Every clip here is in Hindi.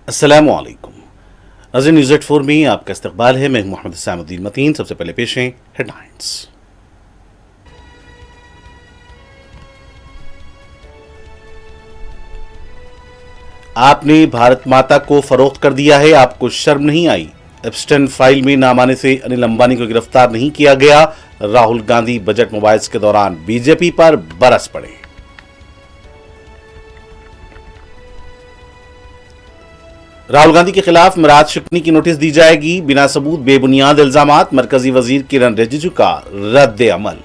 अस्सलामुअलैकुम नाज़रीन, न्यूज़ 84 में आपका इस्तकबाल है। मैं मोहम्मद सामुद्दीन मतीन। सबसे पहले पेश हैं हेडलाइंस। आपने भारत माता को फरोख्त कर दिया है, आपको शर्म नहीं आई। एप्स्टेन फाइल में नाम आने से अनिल अंबानी को गिरफ्तार नहीं किया गया। राहुल गांधी बजट मुबाहिस के दौरान बीजेपी पर बरस पड़े। राहुल गांधी के खिलाफ मिराज शिकनी की नोटिस दी जाएगी। बिना सबूत बेबुनियाद इल्जामात, मरकजी वजीर किरण रिजिजू का रद्द अमल।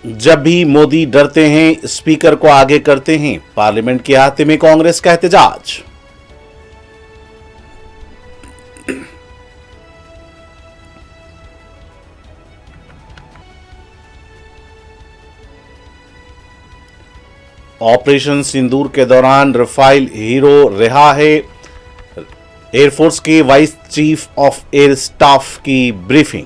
जब भी मोदी डरते हैं, स्पीकर को आगे करते हैं। पार्लियामेंट के अहाते में कांग्रेस का एहतजाज। ऑपरेशन सिंदूर के दौरान रफाइल हीरो रिहा है। एयरफोर्स के vice chief of air staff की ब्रीफिंग।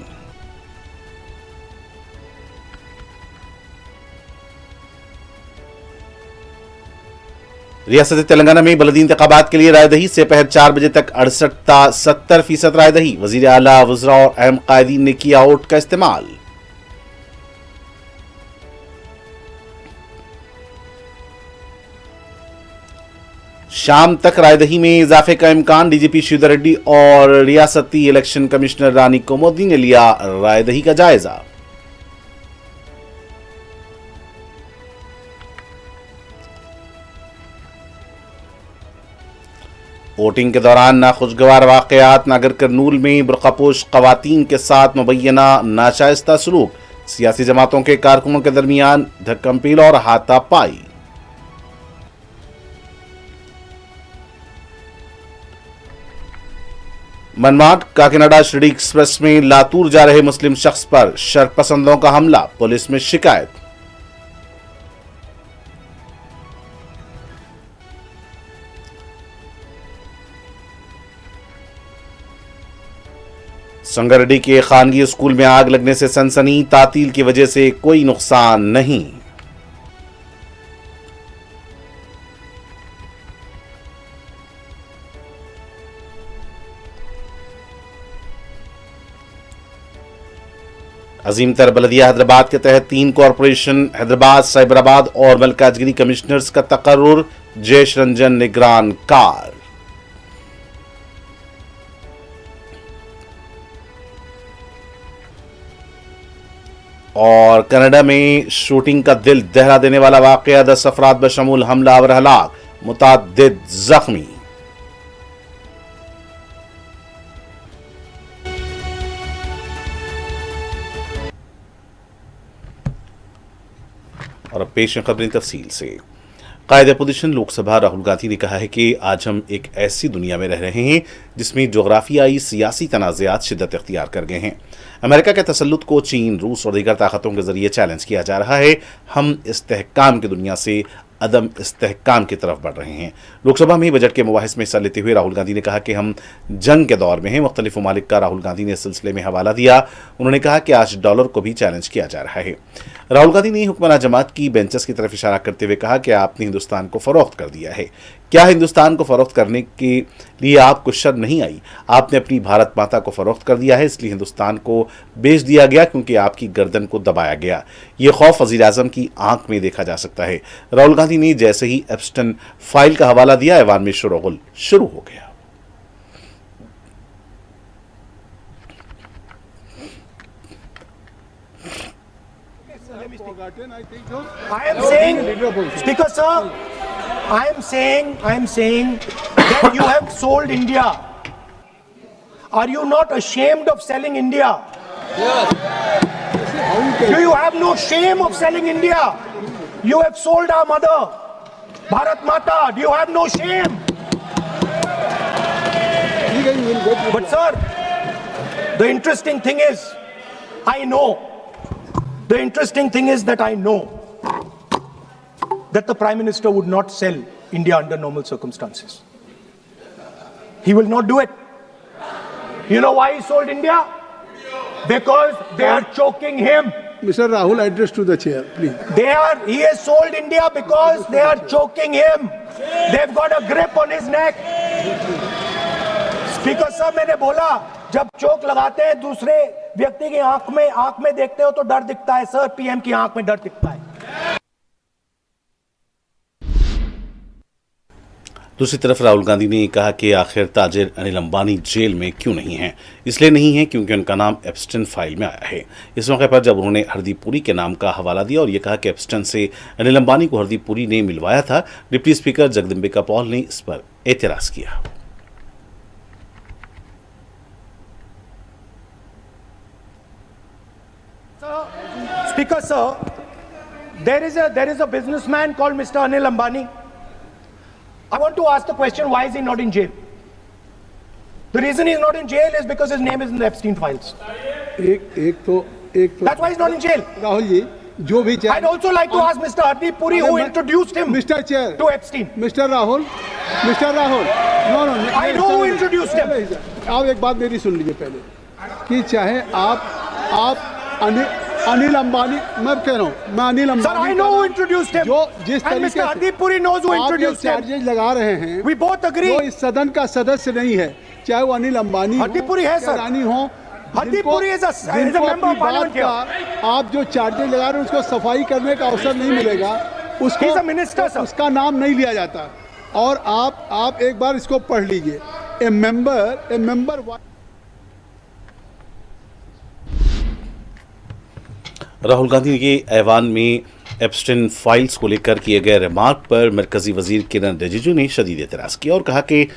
रियासत तेलंगाना में बलदी इंतखाबात के लिए रायदही से पहर 4 बजे तक 68-70% रायदही। वजीर आला, वज़रा और अहम कायदीन ने किया वोट का इस्तेमाल। शाम तक रायदही में इजाफे का इम्कान। डीजीपी श्रीधर रेड्डी और रियासती इलेक्शन कमिश्नर रानी कुमुदी ने लिया रायदही का जायजा। वोटिंग के दौरान नाखुशगवार वाकयात। नागर कर्नूल में बुर्कापोश खवातीन के साथ मुबैना नाशाइस्ता सलूक। सियासी जमातों के कारकुनों के दरमियान धक्कम-पील और हाथापाई। मनमाड काकीनाडा शिरडी एक्सप्रेस में लातूर जा रहे मुस्लिम शख्स पर शरपसंदों का हमला, पुलिस में शिकायत। संगारेड्डी के खानगी स्कूल में आग लगने से सनसनी। तातील की वजह से कोई नुकसान नहीं। अजीम तर बलदिया हैदराबाद के तहत 3 कॉरपोरेशन हैदराबाद, साइबराबाद और मलकाजगिरी कमिश्नर्स का तकर्रुर। जयेश रंजन निगरान कार। और कनाडा में शूटिंग का दिल दहला देने वाला वाकया। 10 अफराद बशमूल हमलावर हलाक, मुताद्दिद जख्मी। और अब पेश है खबरें तफसील से। कायद अपोजिशन लोकसभा राहुल गांधी ने कहा है कि आज हम एक ऐसी दुनिया में रह रहे हैं जिसमें जोग्राफियाई सियासी तनाज़ात शिद्दत इख्तियार कर गए हैं। अमेरिका के तसल्लुत को चीन, रूस और दीगर ताकतों के जरिए चैलेंज किया जा रहा है। हम इस्तेहकाम की दुनिया से अदम इस्तेहकाम की तरफ बढ़ रहे हैं। लोकसभा में बजट के मुबाहिस में हिस्सा लेते हुए राहुल गांधी ने कहा कि हम जंग के दौर में हैं। मुख्तलिफ ममालिक का राहुल गांधी ने इस सिलसिले में हवाला दिया। उन्होंने कहा कि आज डॉलर को भी चैलेंज किया जा रहा है। राहुल गांधी ने हुक्मरान जमात की बेंचेस की तरफ इशारा करते हुए कहा कि आपने हिंदुस्तान को फरोख्त कर दिया है। क्या हिंदुस्तान को फरोख्त करने के लिए आपको शर्म नहीं आई? आपने अपनी भारत माता को फरोख्त कर दिया है, इसलिए हिंदुस्तान को बेच दिया गया क्योंकि आपकी गर्दन को दबाया गया। ये खौफ वज़ीर आज़म की आंख में देखा जा सकता है। राहुल गांधी ने जैसे ही एप्स्टेन फाइल का हवाला दिया, ऐवान में शोरगुल शुरू हो गया। I am saying, Speaker sir, I am saying that you have sold India. Are you not ashamed of selling India? Do you have no shame of selling India? You have sold our mother, Bharat Mata. Do you have no shame? But sir, the interesting thing is, the interesting thing is that I know that the Prime Minister would not sell India under normal circumstances. He will not do it. You know why he sold India? Because they are choking him. Mr. Rahul, address to the chair, please. He has sold India because they are choking him. They've got a grip on his neck. Speaker साहब, मैंने बोला जब चोक लगाते हैं दूसरे व्यक्ति की आंख में देखते हो तो डर दिखता है सर, पीएम की आंख में डर दिखता है। दूसरी तरफ राहुल गांधी ने कहा कि आखिर ताजिर अनिल अंबानी जेल में क्यों नहीं है। इसलिए नहीं है क्योंकि उनका नाम एप्स्टेन फाइल में आया है। इस मौके पर जब उन्होंने हरदीप पुरी के नाम का हवाला दिया और यह कहा कि एप्स्टेन से अनिल अंबानी को हरदीप पुरी ने मिलवाया था, डिप्टी स्पीकर जगदम्बिका पॉल ने इस पर एतराज किया। Speaker sir, there is a businessman called Mr. Anil Ambani. I want to ask the question, why is he not in jail? The reason he's not in jail is because his name is in the Epstein files. एक तो That's why he's not in jail. Rahul ji, जो भी I'd also like to ask Mr. Hardeep Puri, who introduced him Mr. Chair, to Epstein. Mr. Rahul, no, I know who introduced him. आप एक बात मेरी सुन लीजिए पहले, कि चाहे आप अनिल अंबानी, मैं कह रहा हूँ, मैं Anil Ambani, Sir, I know who introduced him. जो जिस and तरीके Mr. Hardeep Puri knows who introduced him. Charges लगा रहे हैं, We both agree. जो इस सदन का सदस्य नहीं है, चाहे वो अनिल अंबानी हरदीप पुरी है सर, रानी हो, Hardeep Puri is a member of parliament here. आप जो चार्जेज लगा रहे हैं उसको सफाई करने का अवसर नहीं मिलेगा, उसको He's a minister, sir. उसका नाम नहीं लिया जाता। और आप एक बार इसको पढ़ लीजिए, ए मेंबर राहुल गांधी के ऐवान में एप्स्टेन फाइल्स को लेकर किए गए रिमार्क पर मरकजी वजीर किरण रिजिजू ने शदीद एतराज किया और कहा कि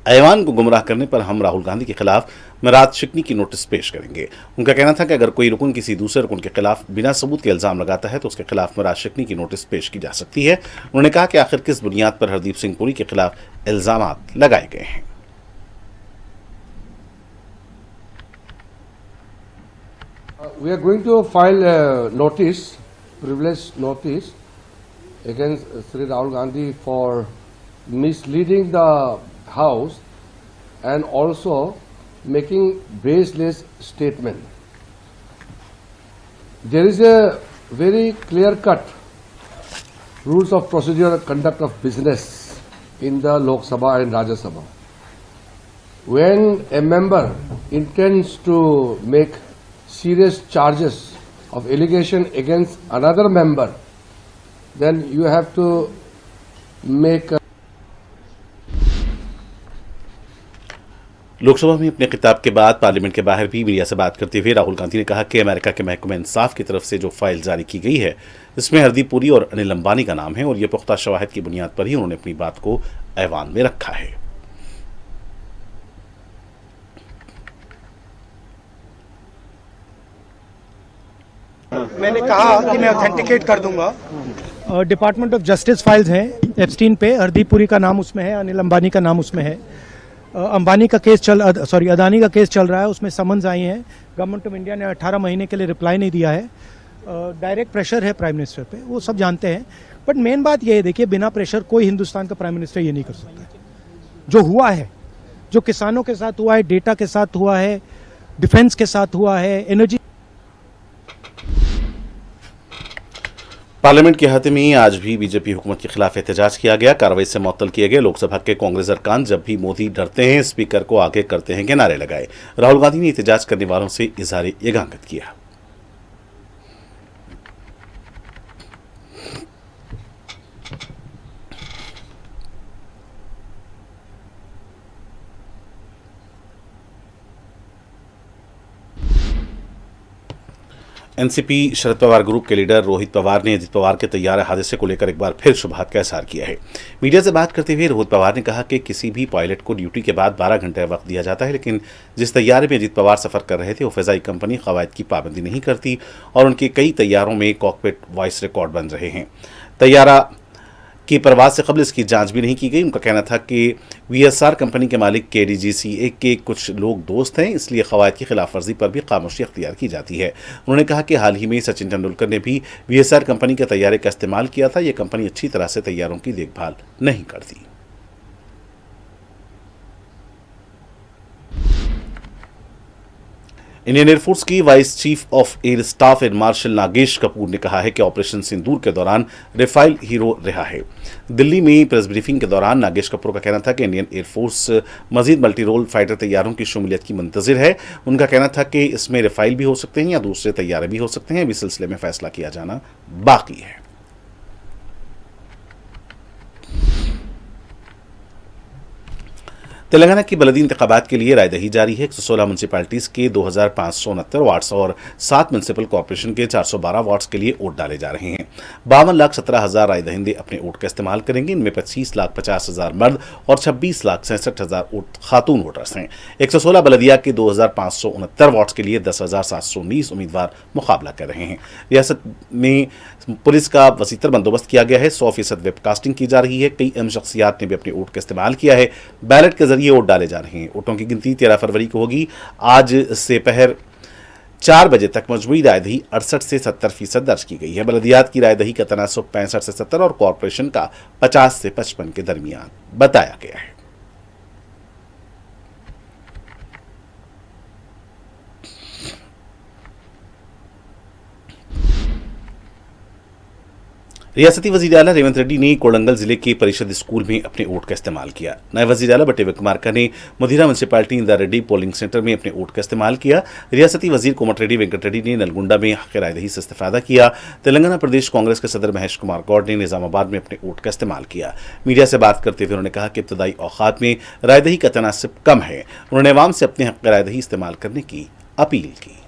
ऐवान को गुमराह करने पर हम राहुल गांधी के खिलाफ मिराद शिकनी की नोटिस पेश करेंगे। उनका कहना था कि अगर कोई रुकन किसी दूसरे रुकन के खिलाफ बिना सबूत के इल्जाम लगाता है तो उसके खिलाफ मिराद शिकनी की नोटिस पेश की जा सकती है। उन्होंने कहा कि आखिर किस बुनियाद पर हरदीप सिंह पुरी के खिलाफ इल्जाम लगाए गए हैं। We are going to file a notice, privilege notice, against Sri Rahul Gandhi for misleading the House and also making baseless statement. There is a very clear-cut rules of procedure and conduct of business in the Lok Sabha and Rajya Sabha. When a member intends to make serious charges of allegation against another member, then you have to make Lok Sabha में अपने खिताब के बाद पार्लियामेंट के बाहर भी मीडिया से बात करते हुए राहुल गांधी ने कहा कि अमेरिका के महकमे इंसाफ की तरफ से जो फाइल जारी की गई है इसमें हरदीप पुरी और अनिल अंबानी का नाम है और यह पुख्ता शवाहिद की बुनियाद पर ही उन्होंने अपनी बात को ऐवान में रखा है। मैंने कहा कि मैं ऑथेंटिकेट कर दूंगा। डिपार्टमेंट ऑफ जस्टिस फाइल्स हैं एप्स्टीन पे, हरदीप पुरी का नाम उसमें है, अनिल अंबानी का नाम उसमें है। अंबानी का केस अदानी का केस चल रहा है, उसमें समन्स आई हैं। गवर्नमेंट ऑफ इंडिया ने 18 महीने के लिए रिप्लाई नहीं दिया है। डायरेक्ट प्रेशर है प्राइम मिनिस्टर पे, वो सब जानते हैं। बट मेन बात ये है, देखिए, बिना प्रेशर कोई हिंदुस्तान का प्राइम मिनिस्टर ये नहीं कर सकता है। जो हुआ है, जो किसानों के साथ हुआ है, डेटा के साथ हुआ है, डिफेंस के साथ हुआ है, एनर्जी। पार्लियामेंट के अहाते में आज भी बीजेपी हुकूमत के खिलाफ एहतजाज किया गया। कार्रवाई से मुअत्तल किए गए लोकसभा के कांग्रेस अरकान जब भी मोदी डरते हैं स्पीकर को आगे करते हैं के नारे लगाए। राहुल गांधी ने एहतजाज करने वालों से इजहार यगांगत किया। एनसीपी शरद पवार ग्रुप के लीडर रोहित पवार ने अजित पवार के तैयारा हादसे को लेकर एक बार फिर शुबहात का इजहार किया है। मीडिया से बात करते हुए रोहित पवार ने कहा कि किसी भी पायलट को ड्यूटी के बाद 12 घंटे वक्त दिया जाता है, लेकिन जिस तैयारे में अजित पवार सफर कर रहे थे वो फ़िज़ाई कंपनी कवायद की पाबंदी नहीं करती और उनके कई तैयारों में कॉकपिट वॉइस रिकॉर्ड बन रहे हैं। तैयारा की परवाज से कबल इसकी जांच भी नहीं की गई। उनका कहना था कि वीएसआर कंपनी के मालिक केडीजीसीए के कुछ लोग दोस्त हैं, इसलिए कवायद की खिलाफ वर्जी पर भी खामोशी अख्तियार की जाती है। उन्होंने कहा कि हाल ही में सचिन तेंदुलकर ने भी वीएसआर कंपनी के तैयारे का इस्तेमाल किया था। यह कंपनी अच्छी तरह से तैयारों की देखभाल नहीं करती। इंडियन एयरफोर्स की vice chief of air staff air marshal Nagesh Kapoor ने कहा है कि ऑपरेशन सिंदूर के दौरान राफेल हीरो रहा है। दिल्ली में प्रेस ब्रीफिंग के दौरान नागेश कपूर का कहना था कि इंडियन एयरफोर्स मजीद मल्टी रोल फाइटर तैयारों की शमूलियत की मुंतजिर है। उनका कहना था कि इसमें राफेल भी हो सकते हैं या दूसरे तैयारे भी हो सकते हैं। इस सिलसिले में फैसला किया जाना बाकी है। तेलंगाना की बलदी इंतखाबात के लिए रायदही जारी है। 116 म्यूनसिपैलिटीज के 2569 वार्ड्स और 7 म्यूनसिपल कॉर्पोरेशन के 412 वार्ड्स के लिए वोट डाले जा रहे हैं। 52,17,000 रायदहिंदे अपने वोट का इस्तेमाल करेंगे। इनमें 25,50,000 मर्द और 26,66,000 खातून वोटर्स हैं। 116 बलदिया के 2,569 वार्ड्स के लिए 10,719 उम्मीदवार मुकाबला कर रहे हैं। रियासत में पुलिस का वसीतर बंदोबस्त किया गया है। 100% वेबकास्टिंग की जा रही है। कई अहम शख्सियात ने भी अपने वोट का इस्तेमाल किया है। बैलेट के जरिए वोट डाले जा रहे हैं। वोटों की गिनती 13 फरवरी को होगी। आज से पहर 4 बजे तक मजमूई रायदही 68 से 70% दर्ज की गई है। बलदियात की रायदही का तनासुब 65 से 70 और कॉरपोरेशन का 50 से 55 के दरमियान बताया गया है। रियासती वजीर आला रेवंत रेड्डी ने कोडंगल जिले के परिषद स्कूल में अपने वोट का इस्तेमाल किया। नए वजीर आला बट्टे विक्रमार्का ने मुदीरा म्यूनसिपैलिटी इंदा रेड्डी पोलिंग सेंटर में अपने वोट का इस्तेमाल किया। रियासती वजीर कोमटिरेड्डी वेंकट रेड्डी ने नलगुंडा में हक रायदही से इस्तेफादा किया। तेलंगाना प्रदेश कांग्रेस के सदर महेश कुमार गौड़ ने निजामाबाद में अपने वोट का इस्तेमाल किया। मीडिया से बात करते हुए उन्होंने कहा कि इब्तदाई औकात में रायदही का तनासिब कम है। उन्होंने अवाम से अपने हक रायदही इस्तेमाल करने की अपील की।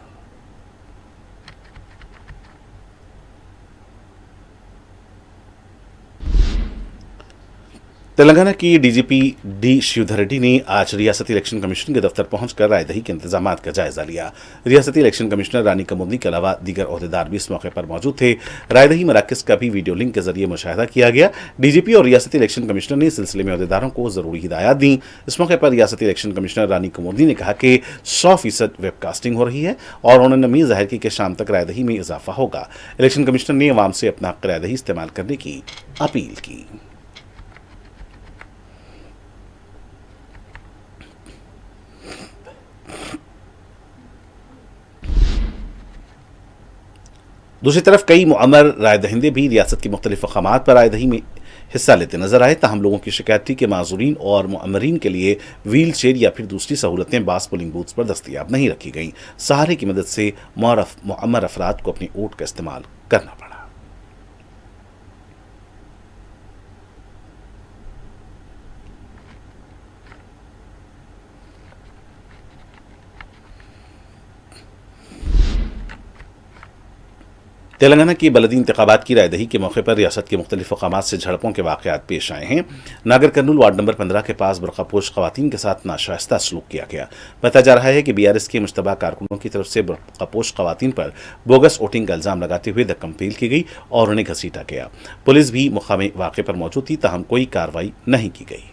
तेलंगाना की डीजीपी डी शिवधर रेड्डी ने आज रियासती इलेक्शन कमीशन के दफ्तर पहुंचकर रायदही के इंतजाम का जायजा लिया। रियासती इलेक्शन कमिश्नर रानी कमुदनी के अलावा दीगर ओहदेदार भी इस मौके पर मौजूद थे। रायदही मराकज का भी वीडियो लिंक के जरिए मुशाहिदा किया गया। डीजीपी और रियासती इलेक्शन कमिश्नर ने इस सिलसिले में ओहदेदारों को जरूरी हिदायत दी। इस मौके पर रियासती इलेक्शन कमिश्नर रानी कमुदनी ने कहा कि 100% वेबकास्टिंग हो रही है और उन्होंने उम्मीद जाहिर की कि शाम तक रायदही में इजाफा होगा। इलेक्शन कमिश्नर ने अवाम से अपना हक रायदही इस्तेमाल करने की अपील की। दूसरी तरफ कई मुअम्मर रायदहिंदे भी रियासत के मुख्तलिफ मकामात पर रायदही में हिस्सा लेते नजर आए। ताहम लोगों की शिकायत थी कि माजूरीन और मुअम्मरीन के लिए व्हील चेयर या फिर दूसरी सहूलतें बास पोलिंग बूथ्स पर दस्तयाब नहीं रखी गईं। सहारे की मदद से मुअम्मर अफराद को अपनी वोट का इस्तेमाल करना पड़ा। तेलंगाना की बलदी इंतखाबात की रायदही के मौके पर रियासत के मुख्तलिफ मकामात से झड़पों के वाक़यात पेश आए हैं। नागर कर्नूल वार्ड नंबर 15 के पास बुर्कापोश खवातीन के साथ नाशाइस्ता सलूक किया गया। बताया जा रहा है कि BRS के मुश्तबा कारकुनों की तरफ से बुर्कापोश खवातीन पर बोगस वोटिंग का इल्जाम लगाते हुए धक्कम पील की गई और उन्हें घसीटा गया। पुलिस भी मुकामी वाक़े पर मौजूद थी, ताहम कोई कार्रवाई नहीं की गई।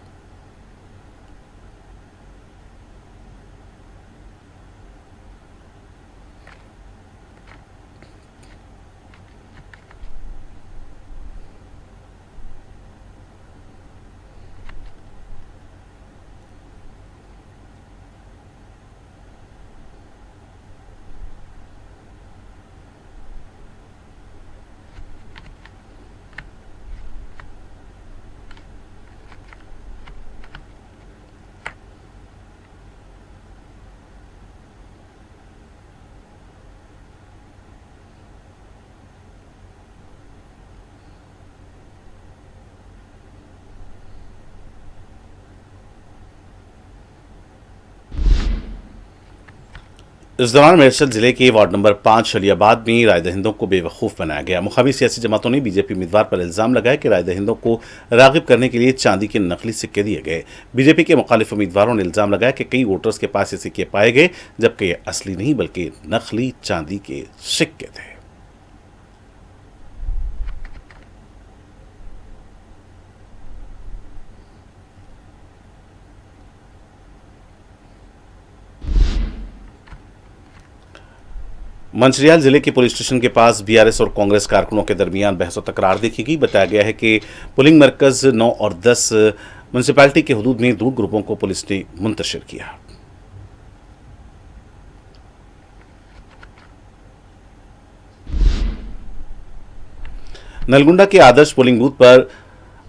इस दौरान मेरसल जिले के वार्ड नंबर 5 शलियाबाद में रायदहिंदों को बेवकूफ़ बनाया गया। मुखालिफ सियासी जमातों ने बीजेपी उम्मीदवार पर इल्जाम लगाया कि रायदहिंदों को रागिब करने के लिए चांदी के नकली सिक्के दिए गए। बीजेपी के मुखालिफ उम्मीदवारों ने इल्जाम लगाया कि कई वोटर्स के पास ये सिक्के पाए गए, जबकि ये असली नहीं बल्कि नकली चांदी के सिक्के थे। मंचिरियाल जिले के पुलिस स्टेशन के पास BRS और कांग्रेस कारकुनों के दरमियान बहस और तकरार देखी गई। बताया गया है कि पोलिंग मरकज 9 और 10 म्यूनसिपैलिटी के हदूद में 2 ग्रुपों को पुलिस ने मुंतशिर किया। नलगुंडा के आदर्श पोलिंग बूथ पर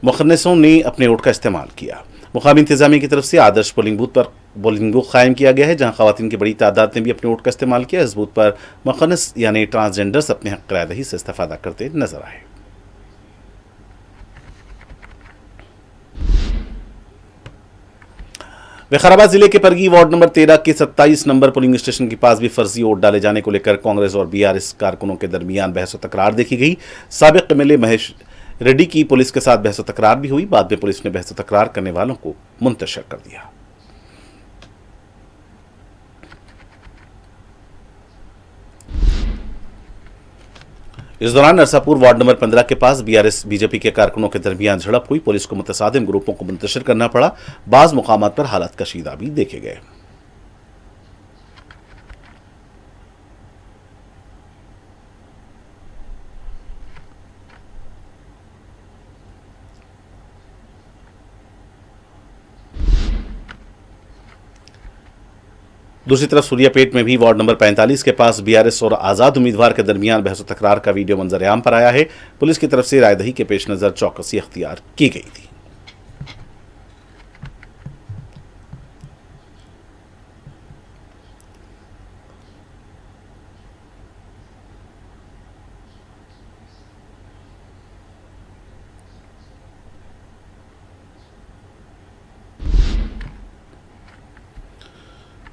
मुखन्निसों ने अपने वोट का इस्तेमाल किया। मुकामी इंतजामिया की तरफ से आदर्श पोलिंग बूथ पर पोलिंग बूथ कायम किया गया है, जहां खवातीन की बड़ी तादाद ने भी अपने वोट का इस्तेमाल किया। इस बूथ पर मुखन्निस यानी ट्रांसजेंडर्स अपने हक रायदही से इस्तेफादा करते नजर आए। विकाराबाद जिले के परगी वार्ड नंबर 13 के 27 नंबर पोलिंग स्टेशन के पास भी फर्जी वोट डाले जाने को लेकर कांग्रेस और बीआरएस कारकुनों के दरमियान बहस और तकरार देखी गई। साबिक एमएलए महेश रेड्डी की पुलिस के साथ बहस और तकरार भी हुई। बाद में पुलिस ने बहस और तकरार करने वालों को मुंतशिर कर दिया। इस दौरान नरसापुर वार्ड नंबर 15 के पास बीआरएस बीजेपी के कारकुनों के दरमियान झड़प हुई। पुलिस को मुतसादिम ग्रुपों को मुंतशिर करना पड़ा। बाज मुकामात पर हालात कशीदा भी देखे गए। दूसरी तरफ सूर्यापेट में भी वार्ड नंबर 45 के पास बीआरएस और आजाद उम्मीदवार के दरमियान बहस तकरार का वीडियो मंजर-ए-आम पर आया है। पुलिस की तरफ से रायदही के पेश नजर चौकसी अख्तियार की गई थी।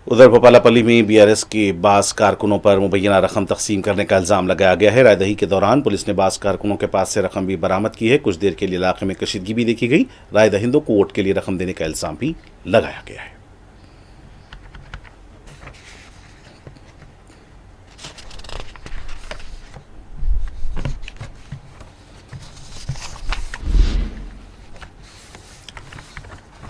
उधर भोपालापल्ली में बीआरएस के बास कारकुनों पर मुबैना रकम तकसीम करने का इल्जाम लगाया गया है। रायदही के दौरान पुलिस ने बास कारकुनों के पास से रकम भी बरामद की है। कुछ देर के लिए इलाके में कशीदगी भी देखी गई। रायदहिंदों को वोट के लिए रकम देने का इल्जाम भी लगाया गया है।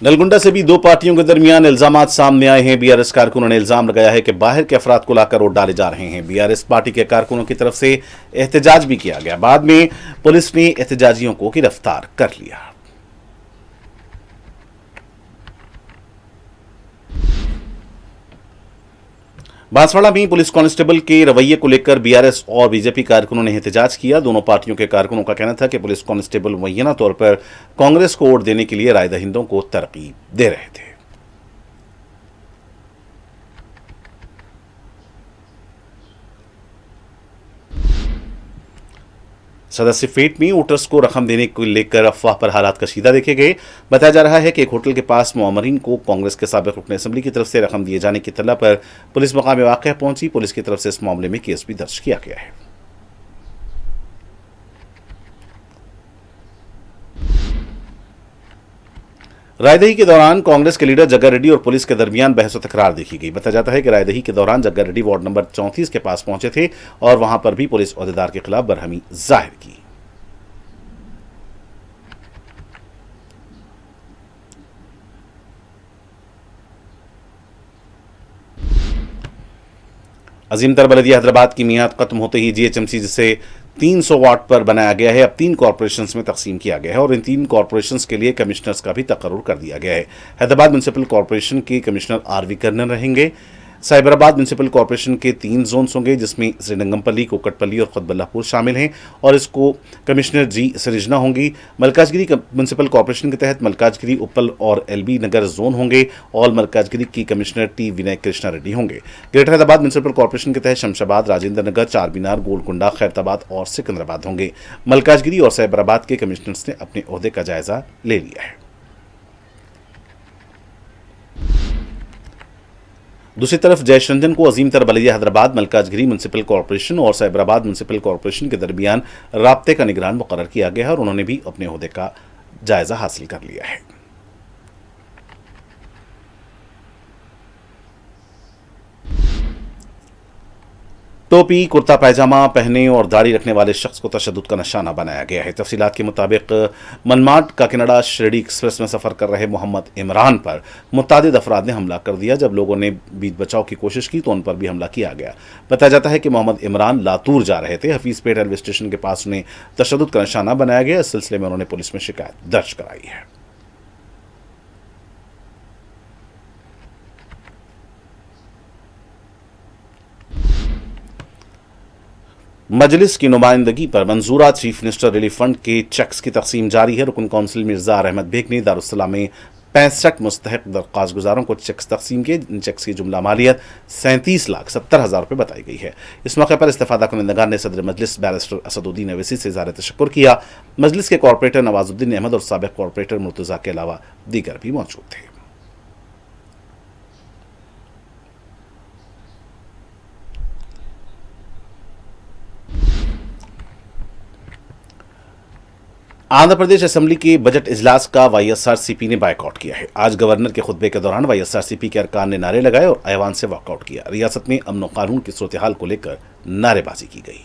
नलगुंडा से भी दो पार्टियों के दरमियान इल्जामात सामने आए हैं। बीआरएस कारकुनों ने इल्जाम लगाया है कि बाहर के अफराद को लाकर वोट डाले जा रहे हैं। बीआरएस पार्टी के कारकुनों की तरफ से एहतजाज भी किया गया। बाद में पुलिस ने एहतजाजियों को गिरफ्तार कर लिया। बांसवाड़ा में पुलिस कांस्टेबल के रवैये को लेकर बीआरएस और बीजेपी कारकुनों ने एहतजाज किया। दोनों पार्टियों के कारकुनों का कहना था कि पुलिस कांस्टेबल मुबैना तौर पर कांग्रेस को वोट देने के लिए रायदहिंदों को तरकीब दे रहे थे। सदस्य फेट में वोटर्स को रकम देने को लेकर अफवाह पर हालात कशीदा देखे गए। बताया जा रहा है कि एक होटल के पास मुआमरीन को कांग्रेस के साबिक रुकन असेंबली की तरफ से रकम दिए जाने की इत्तला पर पुलिस मकाम वाक़या पहुंची। पुलिस की तरफ से इस मामले में केस भी दर्ज किया गया है। रायदही के दौरान कांग्रेस के लीडर जग्गा रेड्डी और पुलिस के दरमियान बहस और तकरार देखी गई। बताया जाता है कि रायदही के दौरान जग्गा रेड्डी वार्ड नंबर 34 के पास पहुंचे थे और वहां पर भी पुलिस ओहदेदार के खिलाफ बरहमी जाहिर की। अजीमतर बल्दिया हैदराबाद की मियाद खत्म होते ही जीएचएमसी जिसे 300 वाट पर बनाया गया है, अब 3 कॉर्पोरेशंस में तकसीम किया गया है और इन 3 कॉर्पोरेशंस के लिए कमिश्नर्स का भी तकर्रुर कर दिया गया है। हैदराबाद म्युनिसिपल कॉर्पोरेशन के कमिश्नर आरवी कर्नल रहेंगे। साइबराबाद म्युनिसिपल कॉर्पोरेशन के 3 जोन्स होंगे, जिसमें श्रीरंगमपल्ली, कुकटपल्ली और खुतबल्लापुर शामिल हैं और इसको कमिश्नर जी सरिजना होंगी। मलकाजगिरी म्युनिसिपल कॉर्पोरेशन के तहत मलकाजगिरी, उप्पल और एलबी नगर जोन होंगे और मलकाजगिरी की कमिश्नर टी विनय कृष्णा रेड्डी होंगे। ग्रेटर हैदराबाद म्युनिसिपल कॉर्पोरेशन के तहत शमशाबाद, राजेंद्र नगर, चारमीनार, गोलकुंडा, खैरताबाद और सिकंदराबाद होंगे। मलकाजगिरी और साइबराबाद के कमिश्नर्स ने अपने ओहदे का जायजा ले लिया है। दूसरी तरफ जयशंजन को अजीमतर बल्दिया हैदराबाद, मलकाजगिरी म्युनिसिपल कॉर्पोरेशन और साइबराबाद म्युनिसिपल कॉर्पोरेशन के दरमियान राब्ते का निगरान मुकर्रर किया गया है और उन्होंने भी अपने ओहदे का जायजा हासिल कर लिया है। टोपी, कुर्ता पैजामा पहने और दाढ़ी रखने वाले शख्स को तशद्दुद का निशाना बनाया गया है। तफसीलात के मुताबिक मनमाड काकीनाडा शिरडी एक्सप्रेस में सफर कर रहे मोहम्मद इमरान पर मुतादिद अफराद ने हमला कर दिया। जब लोगों ने बीच बचाव की कोशिश की तो उन पर भी हमला किया गया। बताया जाता है कि मोहम्मद इमरान लातूर जा रहे थे। हफीजपेट रेलवे स्टेशन के पास उन्हें तशद्दुद का निशाना बनाया गया। इस सिलसिले में उन्होंने पुलिस में शिकायत दर्ज कराई है। मजलिस की नुमाइंदगी पर मंजूरा चीफ मिनिस्टर रिलीफ फंड के चेक्स की तकसीम जारी है। रुकन कौंसिल मिर्जा अहमद बेग ने दारुस्सलाम में 65 मुस्तहक दरख्वास्त गुजारों को चेक्स तकसीम किए। इन चेक्स की जुमला मालियत 37,70,000 रुपये बताई गई है। इस मौके पर इस्तेफादा कुनिंदगार ने सदर मजलिस बैरिस्टर असदुद्दीन अवैसी से इज़हार तशक्कुर किया। मजलिस के कॉरपोरेटर नवाजुद्दीन अहमद और साबिक कॉरपोरेटर मुर्तज़ा के अलावा दीगर भी मौजूद थे। आंध्र प्रदेश असेंबली के बजट इजलास का वाईएसआरसीपी ने बायकॉट किया है। आज गवर्नर के खुतबे के दौरान वाईएसआरसीपी के अरकान ने नारे लगाए और ऐवान से वॉकआउट किया। रियासत में अमन और कानून की सूरत हाल को लेकर नारेबाजी की गई।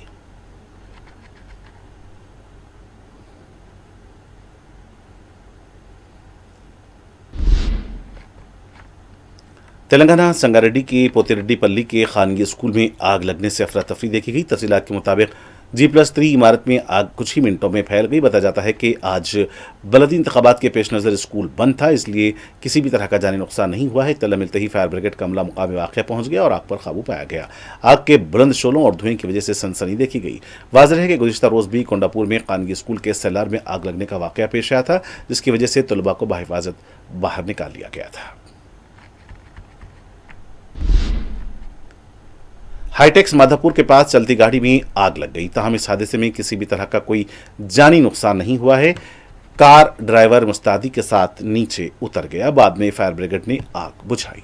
तेलंगाना संगारेड्डी के पोतिरेड्डीपल्ली के खानगी स्कूल में आग लगने से अफरा तफरी देखी गई। तफसीलात के मुताबिक G+3 इमारत में आग कुछ ही मिनटों में फैल गई। बताया जाता है कि आज बलदी इंतखाबात के पेश नज़र स्कूल बंद था, इसलिए किसी भी तरह का जानी नुकसान नहीं हुआ है। इत्तला मिलते ही फायर ब्रिगेड का अमला मुकामी वाक़या पहुंच गया और आग पर काबू पाया गया। आग के बुलंद शोलों और धुएं की वजह से सनसनी देखी गई। वाज़ेह है कि गुज़िश्ता रोज़ भी कोंडापुर में खानगी स्कूल के सेलार में आग लगने का वाक़या पेश आया था, जिसकी वजह से तलबा को बाहिफाजत बाहर निकाल लिया गया था। हाईटेक्स माधापुर के पास चलती गाड़ी में आग लग गई। ताहम इस हादसे में किसी भी तरह का कोई जानी नुकसान नहीं हुआ है। कार ड्राइवर मुस्तादी के साथ नीचे उतर गया। बाद में फायर ब्रिगेड ने आग बुझाई।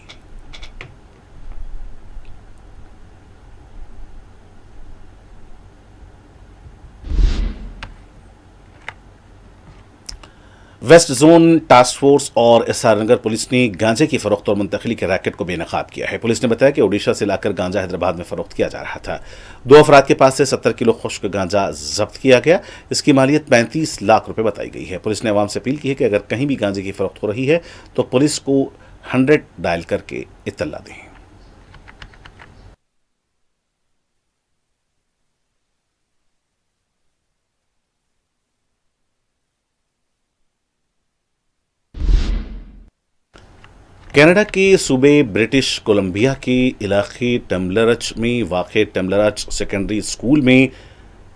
वेस्ट जोन टास्क फोर्स और एसआर नगर पुलिस ने गांजे की फरोख्त और मुंतकिली के रैकेट को बेनकाब किया है। पुलिस ने बताया कि ओडिशा से लाकर गांजा हैदराबाद में फरोख्त किया जा रहा था। 2 अफराद के पास से 70 किलो खुश्क गांजा जब्त किया गया। इसकी मालियत 35 लाख रुपए बताई गई है। पुलिस ने अवाम से अपील की है कि अगर कहीं भी गांजे की फरोख्त हो रही है तो पुलिस को 100 डायल करके इत्तला दें। कनाडा के सूबे ब्रिटिश कोलंबिया के इलाके टम्बलरच में वाक़ टम्बलरच सेकेंडरी स्कूल में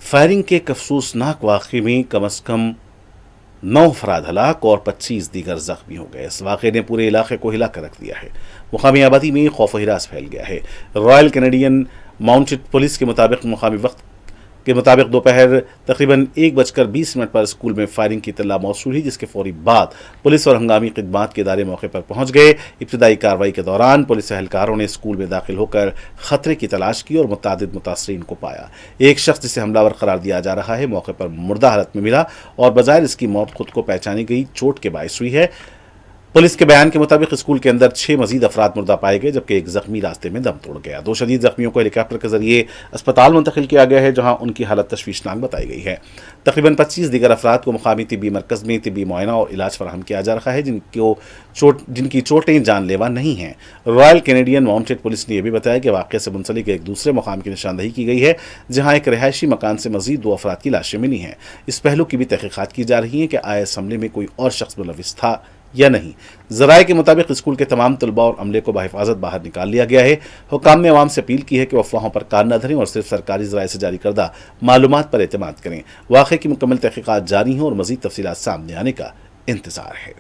फायरिंग के एक अफसोसनाक वाक़े में कम अज़ कम 9 अफराद हलाक और 25 दीगर जख्मी हो गए। इस वाक़े ने पूरे इलाके को हिला कर रख दिया है। मुकामी आबादी में खौफ हिरास फैल गया है। रॉयल कैनेडियन माउंटेड पुलिस के मुताबिक मुकामी वक्त के मुताबिक दोपहर तकरीबन 1:20 पर स्कूल में फायरिंग की इत्तला मौसूल हुई, जिसके फौरी बाद पुलिस और हंगामी खिदमात के इदारे मौके पर पहुंच गए। इब्तदाई कार्रवाई के दौरान पुलिस एहलकारों ने स्कूल में दाखिल होकर खतरे की तलाश की और मुतादिद मुतासरीन को पाया। एक शख्स जिसे हमलावर करार दिया जा रहा है मौके पर मुर्दा हालत में मिला और बजाय इसकी मौत खुद को पहचानी गई चोट के बायस हुई है। पुलिस के बयान के मुताबिक स्कूल के अंदर 6 मजीद अफराद मुर्दा पाए गए, जबकि एक जख्मी रास्ते में दम तोड़ गया। 2 शदीद जख्मियों को हेलीकॉप्टर के जरिए अस्पताल मुंतकिल किया गया है, जहां उनकी हालत तशवीशनाक बताई गई है। तकरीबन 25 दीगर अफराद को मुकामी तिब्बी मरकज़ में तिब्बी मुआयना और इलाज फराहम किया जा रहा है, जिनकी चोटें जानलेवा नहीं हैं। रॉयल कैनेडियन माउंटेड पुलिस ने यह भी बताया कि वाक़े से मुंसलिक एक दूसरे मुकाम की निशानदही की गई है, जहाँ एक रिहायशी मकान से मजीद 2 अफराद की लाशें मिली हैं। इस पहलू की भी तहकीकात की जा रही है कि आया इस हमले में कोई और शख्स मुलविस था या नहीं। ज़राए के मुताबिक स्कूल के तमाम तलबा और अमले को बाहिफाजत बाहर निकाल लिया गया है। हुकाम ने अवाम से अपील की है कि वह अफवाहों पर कान न धरें और सिर्फ सरकारी ज़राए से जारी करदा मालूमात पर एतमाद करें। वाक़े की मुकम्मल तहकीकात जारी हैं और मज़ीद तफसीलात सामने आने का इंतज़ार है।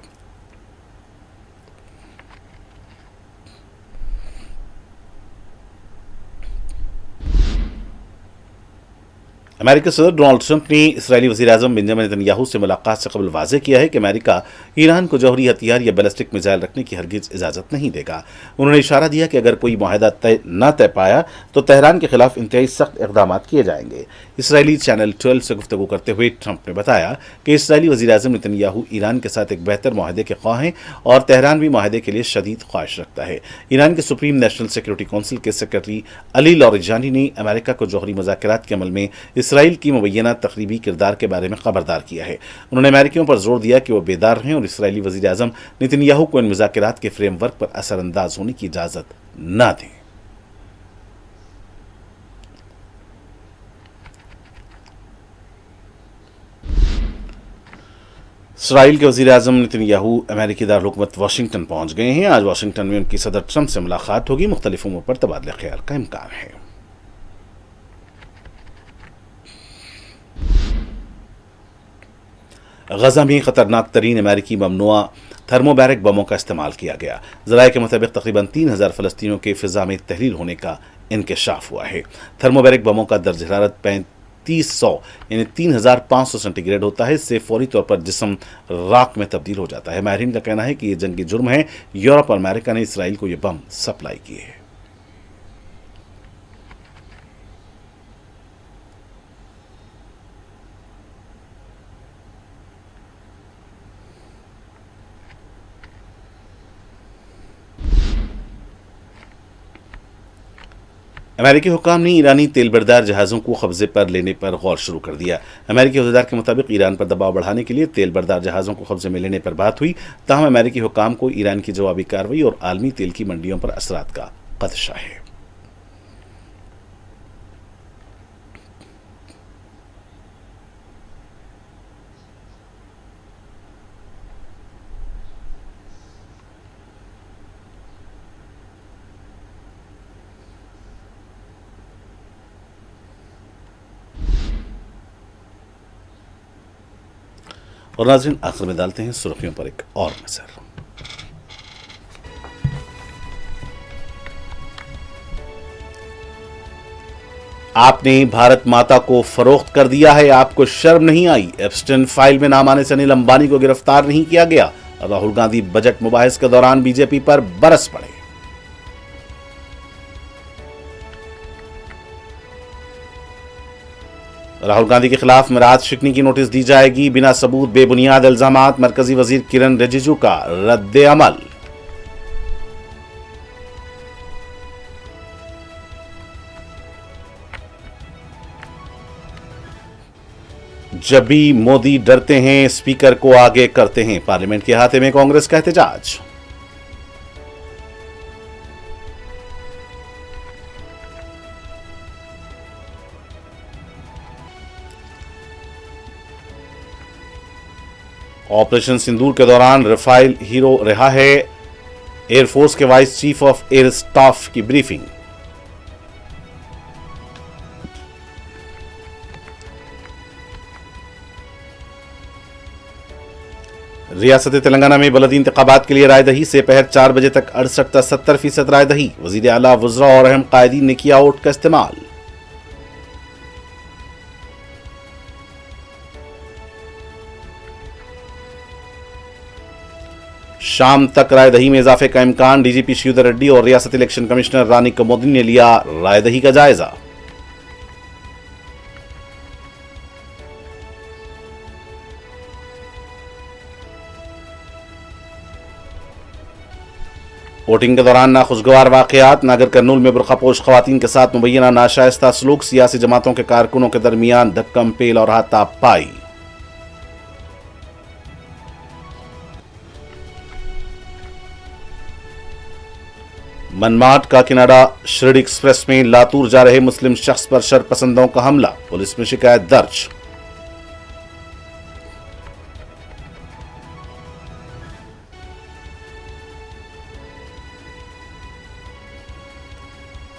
अमेरिकी सदर डोनाल्ड ट्रंप ने इसराइली वज़ीर-ए-आज़म बेंजामिन नेतन्याहू से मुलाकात से कबल वाज़ेह किया है कि अमेरिका ईरान को जौहरी हथियार या बैलिस्टिक मिसाइल रखने की हरगिज़ इजाज़त नहीं देगा। उन्होंने इशारा दिया कि अगर कोई मुआहदा तय पाया तो तेहरान के खिलाफ इंतहाई सख्त इक़दाम किए जाएंगे। इसराइली चैनल 12 से गुफ्तगू करते हुए ट्रंप ने बताया कि इसराइली वज़ीर-ए-आज़म नेतन्याहू ईरान के साथ एक बेहतर मुआहदे के ख्वाह हैं और तेहरान भी मुआहदे के लिए शदीद ख्वाहिश रखता है। ईरान के सुप्रीम नेशनल सिक्योरिटी काउंसिल के सेक्रेटरी अली लौरिजानी ने अमेरिका को जौहरी मुज़ाकरात के अमल में इसराइल की मुबैना तकरीबी किरदार के बारे में खबरदार किया है। उन्होंने अमेरिकियों पर जोर दिया कि वो बेदार रहें और इसराइली वज़ीर-ए-आज़म नेतन्याहू को इन मुज़ाकरात के फ्रेमवर्क पर असरअंदाज होने की इजाज़त न दें। इसराइल के वज़ीर-ए-आज़म नेतन्याहू अमेरिकी दारकूमत वाशिंगटन पहुंच गए हैं। आज वाशिंगटन में उनकी सदर ट्रंप से मुलाकात होगी। मुख्तलिफ उमूर पर तबादला ख्याल का इम्कान है। गजा में खतरनाक तरीन अमेरिकी ममनुआ थर्मोबैरिक बमों का इस्तेमाल किया गया। ज़राए के मुताबिक तकरीबन 3000 फ़लस्तीनियों के फ़िज़ा में तहलील होने का इंकशाफ हुआ है। थर्मोबैरिक बमों का दर्ज हरारत 3500 यानी 3500 सेंटीग्रेड होता है। इससे फौरी तौर पर जिस्म राख में तब्दील हो जाता है। माहिरीन का कहना है कि यह जंगी जुर्म है। यूरोप और अमेरिका ने इसराइल को यह बम सप्लाई किए हैं। अमेरिकी हुक्काम ने ईरानी तेलबरदार जहाज़ों को कब्जे पर लेने पर गौर शुरू कर दिया। अमेरिकी अहदेदार के मुताबिक ईरान पर दबाव बढ़ाने के लिए तेलबरदार जहाज़ों को कब्जे में लेने पर बात हुई। ताहम अमेरिकी हुक्काम को ईरान की जवाबी कार्रवाई और आलमी तेल की मंडियों पर असरात का खदशा है। और नाज़रीन, आखिर में डालते हैं सुर्खियों पर एक और नजर। आपने भारत माता को फरोख्त कर दिया है, आपको शर्म नहीं आई। एप्स्टेन फाइल में नाम आने से अनिल अंबानी को गिरफ्तार नहीं किया गया। राहुल गांधी बजट मुबाहिस के दौरान बीजेपी पर बरस पड़े। राहुल गांधी के खिलाफ मिराज शिकनी की नोटिस दी जाएगी। बिना सबूत बेबुनियाद इल्जामात, मरकजी वजीर किरण रिजिजू का रद्द अमल। जब भी मोदी डरते हैं, स्पीकर को आगे करते हैं। पार्लियामेंट के अहाते में कांग्रेस का एहतजाज। ऑपरेशन सिंदूर के दौरान राफेल हीरो रहा है। एयरफोर्स के vice chief of air staff की ब्रीफिंग। रियासत तेलंगाना में बलदी इंतखाबात के लिए रायदही से पहर 4 बजे तक 68 से 70% रायदही। वजीर आला, वुज़रा और अहम कायदीन ने किया वोट का इस्तेमाल। शाम तक रायदही में इजाफे का इम्कान। डीजीपी श्रीधर रेड्डी और रियासत इलेक्शन कमिश्नर रानी कमोदिन ने लिया रायदही का जायजा। वोटिंग के दौरान नाखुशगवार वाकयात। नागर कर्नूल में बुरखापोश खवातीन के साथ मुबैना नाशाइस्ता सलूक। सियासी जमातों के कारकुनों के दरमियान धक्कम पेल और हाथापाई। मनमाड काकीनाडा शिरडी एक्सप्रेस में लातूर जा रहे मुस्लिम शख्स पर शरपसंदों का हमला। पुलिस में शिकायत दर्ज।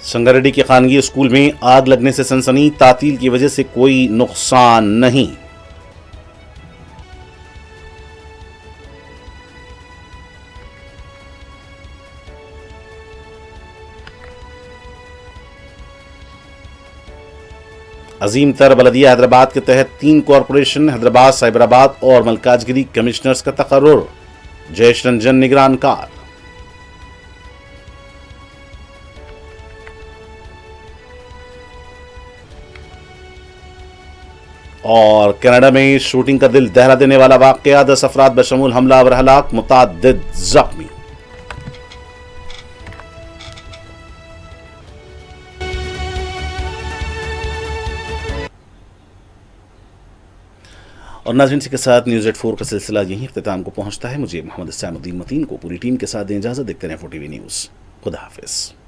संगारेड्डी के खानगी स्कूल में आग लगने से सनसनी। तातील की वजह से कोई नुकसान नहीं। अजीम तर बलदिया हैदराबाद के तहत 3 कॉरपोरेशन हैदराबाद, साइबराबाद और मलकाजगिरी कमिश्नर्स का तकर्रुर। जयेश रंजन निगरानकार। और कनाडा में शूटिंग का दिल दहला देने वाला वाकया। 10 अफराद बशमूल हमलावर हलाक, मुताद्दिद जख्मी। और नाज़रीन, के साथ न्यूज़ 84 का सिलसिला यहीं इख्तिताम को पहुंचता है। मुझे मोहम्मद सैमुद्दीन मतीन को पूरी टीम के साथ दें इजाज़त। देखते रहें 4TV न्यूज़। खुदा हाफिज़।